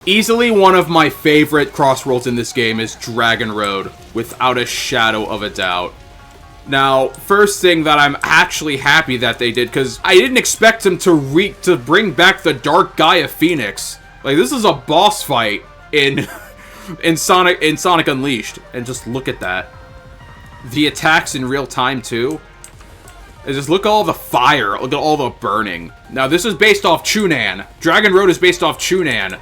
Easily one of my favorite CrossWorlds in this game is Dragon Road, without a shadow of a doubt. Now, first thing that I'm actually happy that they did, because I didn't expect them to bring back the Dark Gaia Phoenix. Like, this is a boss fight in Sonic Unleashed, and just look at that. The attacks in real time too. And just look at all the fire, look at all the burning. Now, this is based off Chu-nan. Dragon Road is based off Chu-nan.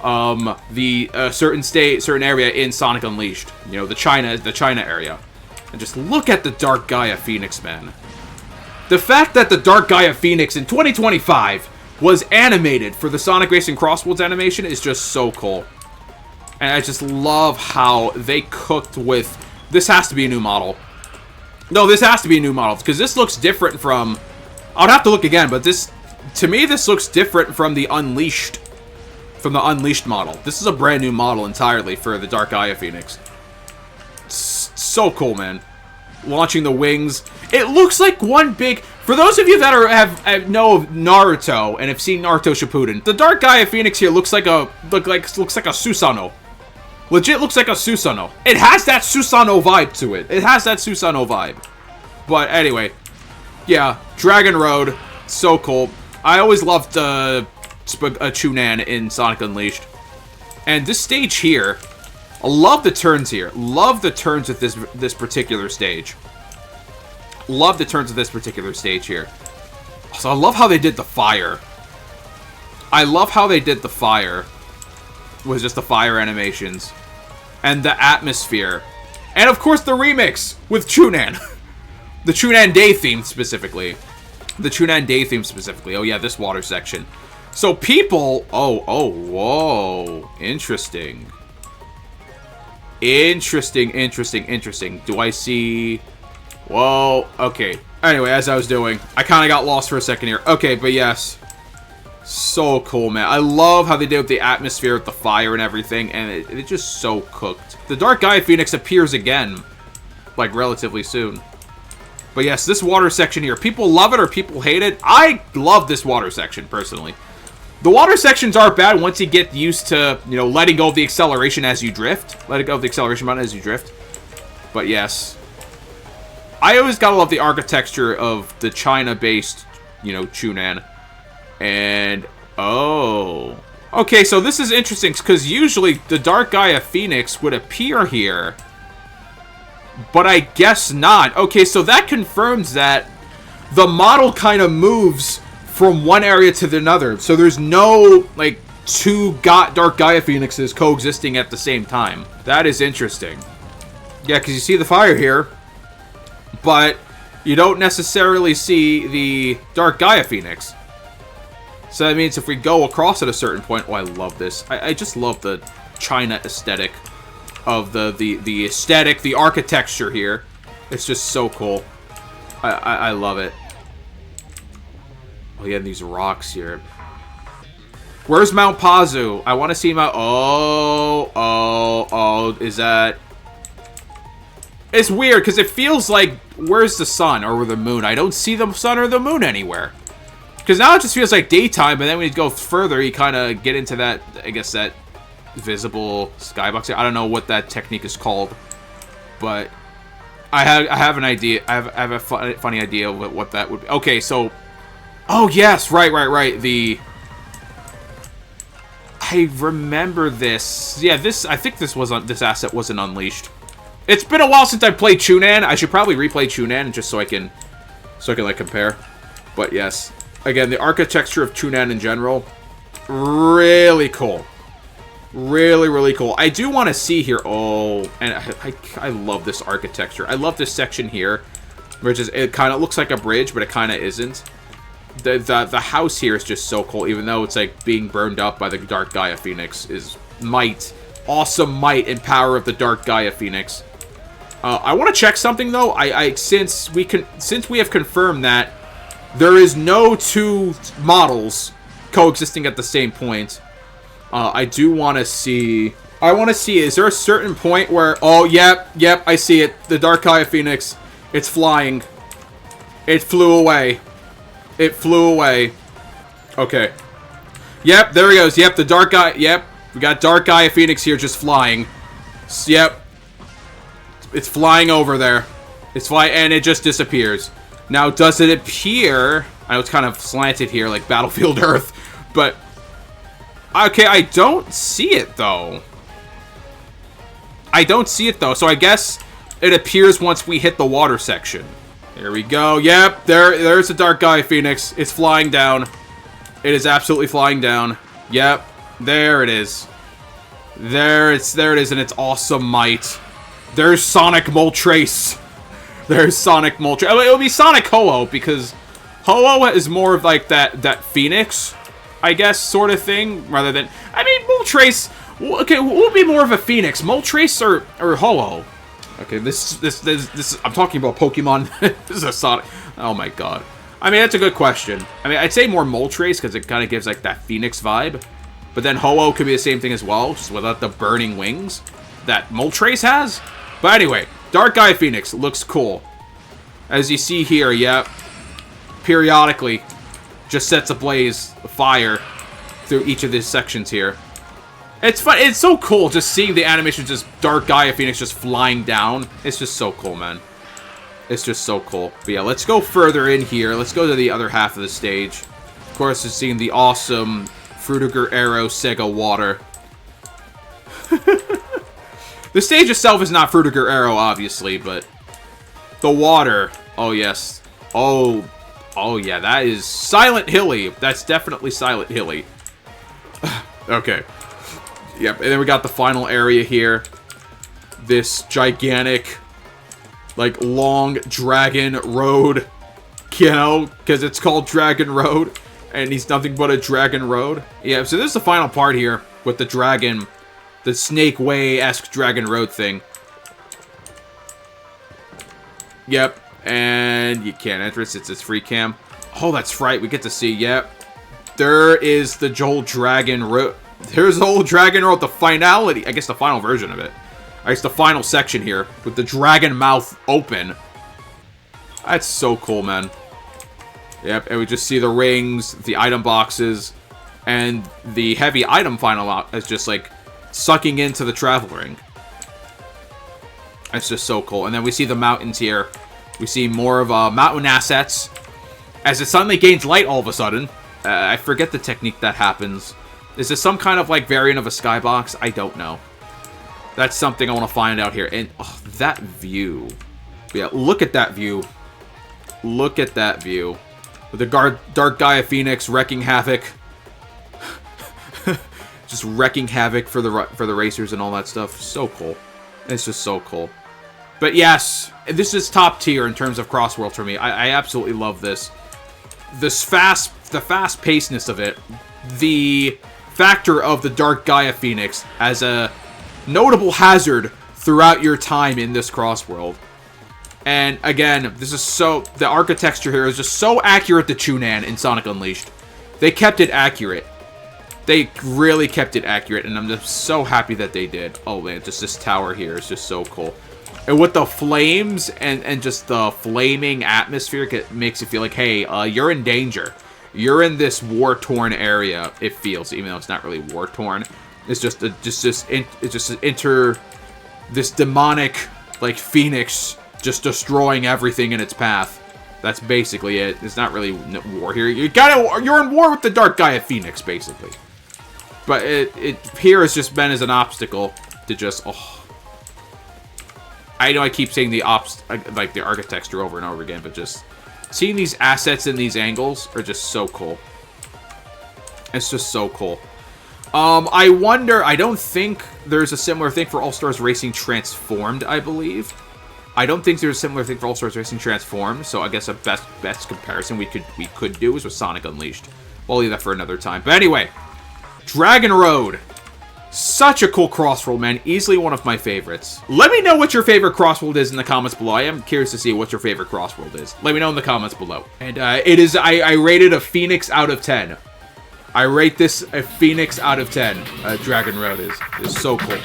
Certain area in Sonic Unleashed. You know, the China area. And just look at the Dark Gaia Phoenix, man. The fact that the Dark Gaia Phoenix in 2025 was animated for the Sonic Racing CrossWorlds animation is just so cool. And I just love how they cooked with... This has to be a new model. No, this has to be a new model, because this looks different from... I would have to look again, but this... To me, this looks different from the Unleashed... From the Unleashed model. This is a brand new model entirely for the Dark Gaia Phoenix. So cool, man. Launching the wings. It looks like one big... For those of you that know of Naruto and have seen Naruto Shippuden, the Dark Gaia Phoenix here looks like a Susanoo. Legit looks like a Susanoo. It has that Susanoo vibe to it. It has that Susanoo vibe. But anyway, yeah, Dragon Road, so cool. I always loved Chu-nan in Sonic Unleashed. And this stage here, I love the turns here. Love the turns at this particular stage. Love the turns of this particular stage here. So I love how they did the fire. I love how they did the fire. Was just the fire animations. And the atmosphere. And of course the remix with Chu-nan. The Chu-nan Day theme specifically. The Chu-nan Day theme specifically. Oh yeah, this water section. So people... Oh, whoa. Interesting. Interesting. Do I see... Whoa, okay. Anyway, as I was doing, I kind of got lost for a second here. Okay, but yes. So cool, man. I love how they did with the atmosphere, with the fire and everything, and it's just so cooked. The Dark Gaia Phoenix appears again, like, relatively soon. But yes, this water section here, people love it or people hate it. I love this water section, personally. The water sections aren't bad once you get used to, you know, letting go of the acceleration as you drift. Letting go of the acceleration button as you drift. But yes. I always gotta love the architecture of the China-based, you know, Chu-nan. And, oh. Okay, so this is interesting, because usually the Dark Gaia Phoenix would appear here. But I guess not. Okay, so that confirms that the model kind of moves from one area to another. So there's no, like, two Dark Gaia Phoenixes coexisting at the same time. That is interesting. Yeah, because you see the fire here. But you don't necessarily see the Dark Gaia Phoenix. So that means if we go across at a certain point... Oh, I love this. I just love the China aesthetic of the aesthetic, the architecture here. It's just so cool. I love it. Oh, yeah, these rocks here. Where's Mount Pazu? I want to see Mount... Oh, is that... It's weird, because it feels like, where's the sun or the moon? I don't see the sun or the moon anywhere. Because now it just feels like daytime, but then when you go further, you kind of get into that, I guess, that visible skybox. I don't know what that technique is called, but I have an idea. I have a funny idea of what that would be. Okay, so... Oh, yes, right. I remember this. Yeah, I think this asset wasn't Unleashed. It's been a while since I played Chu-nan. I should probably replay Chu-nan just so I can like compare. But yes, again, the architecture of Chu-nan in general, really cool. Really cool. I do want to see here. Oh, and I love this architecture. I love this section here, which is, it kind of looks like a bridge, but it kind of isn't. The house here is just so cool, even though it's like being burned up by the Dark Gaia Phoenix. Is might, awesome might and power of the Dark Gaia Phoenix. I want to check something though. Since we have confirmed that there is no two models coexisting at the same point, I do want to see. I want to see. Is there a certain point where? Oh, yep, I see it. The Dark Gaia Phoenix. It's flying. It flew away. Okay. Yep, there he goes. Yep, the Dark Gaia. Yep. We got Dark Gaia Phoenix here just flying. Yep. It's flying over there. It's flying, and it just disappears. Now, does it appear... I know it's kind of slanted here, like Battlefield Earth, but... Okay, I don't see it, though. I don't see it, though, so I guess it appears once we hit the water section. There we go. Yep, there's the Dark Gaia Phoenix. It's flying down. It is absolutely flying down. Yep, there it is. There it is in its awesome might. There's Sonic Moltres. There's Sonic Moltres. Oh, it'll be Sonic Ho-Oh, because Ho-Oh is more of like that Phoenix, I guess, sort of thing, rather than... I mean, Moltres... Okay, who will be more of a Phoenix, Moltres or Ho-Oh? Okay, this I'm talking about Pokemon. This is a Sonic... Oh my god. I mean, that's a good question. I mean, I'd say more Moltres, because it kind of gives, like, that Phoenix vibe. But then Ho-Oh could be the same thing as well, just without the burning wings that Moltres has. But anyway, Dark Gaia Phoenix looks cool. As you see here, yeah, periodically just sets ablaze fire through each of these sections here. It's fun. It's so cool just seeing the animation, just Dark Gaia Phoenix just flying down. It's just so cool, man. It's just so cool. But yeah, let's go further in here. Let's go to the other half of the stage. Of course, it's seeing the awesome Fruitiger Arrow Sega Water. The stage itself is not Fruitiger Arrow, obviously, but the water. Oh, yes. Oh, yeah, that is Silent Hilly. That's definitely Silent Hilly. Okay. Yep, and then we got the final area here. This gigantic, like, long dragon road. You know, because it's called Dragon Road, and he's nothing but a dragon road. Yeah, so this is the final part here with the dragon, the Snake Way-esque Dragon Road thing. Yep, and you can't enter it. It's free cam. Oh, that's right. We get to see, yep. There is the whole Dragon Road. There's the whole Dragon Road, the finality. I guess the final version of it. I guess the final section here with the dragon mouth open. That's so cool, man. Yep, and we just see the rings, the item boxes, and the heavy item final out as just like sucking into the travel ring. It's just so cool. And then we see the mountains here. We see more of mountain assets as it suddenly gains light all of a sudden. I forget the technique that happens. Is this some kind of like variant of a skybox? I don't know. That's something I want to find out here. And oh, that view. Yeah, look at that view. Look at that view. With the Dark Gaia Phoenix wrecking havoc. Just wrecking havoc for the racers and all that stuff. So cool. It's just so cool. But yes, this is top tier in terms of CrossWorlds for me. I absolutely love this. The fast-pacedness of it. The factor of the Dark Gaia Phoenix as a notable hazard throughout your time in this CrossWorld. And again, this is so... The architecture here is just so accurate to Chu-nan in Sonic Unleashed. They kept it accurate. They really kept it accurate, and I'm just so happy that they did. Oh man, just this tower here is just so cool. And with the flames and just the flaming atmosphere, it makes you feel like, hey, you're in danger. You're in this war-torn area, it feels, even though it's not really war-torn. It's just this demonic, like, phoenix just destroying everything in its path. That's basically it. It's not really war here. You're in war with the Dark Gaia Phoenix, basically. But it here has just been as an obstacle to just, oh. I know I keep saying the architecture over and over again, but just seeing these assets in these angles are just so cool. It's just so cool. I wonder, I don't think there's a similar thing for All-Stars Racing Transformed, I believe. I don't think there's a similar thing for All-Stars Racing Transformed, so I guess a best comparison we could do is with Sonic Unleashed. We'll leave that for another time. But anyway, Dragon Road. Such a cool CrossWorld, man. Easily one of my favorites. Let me know what your favorite CrossWorld is in the comments below. I am curious to see what your favorite CrossWorld is. Let me know in the comments below. And it is, I rated a Phoenix out of 10. I rate this a Phoenix out of 10. Dragon Road is so cool.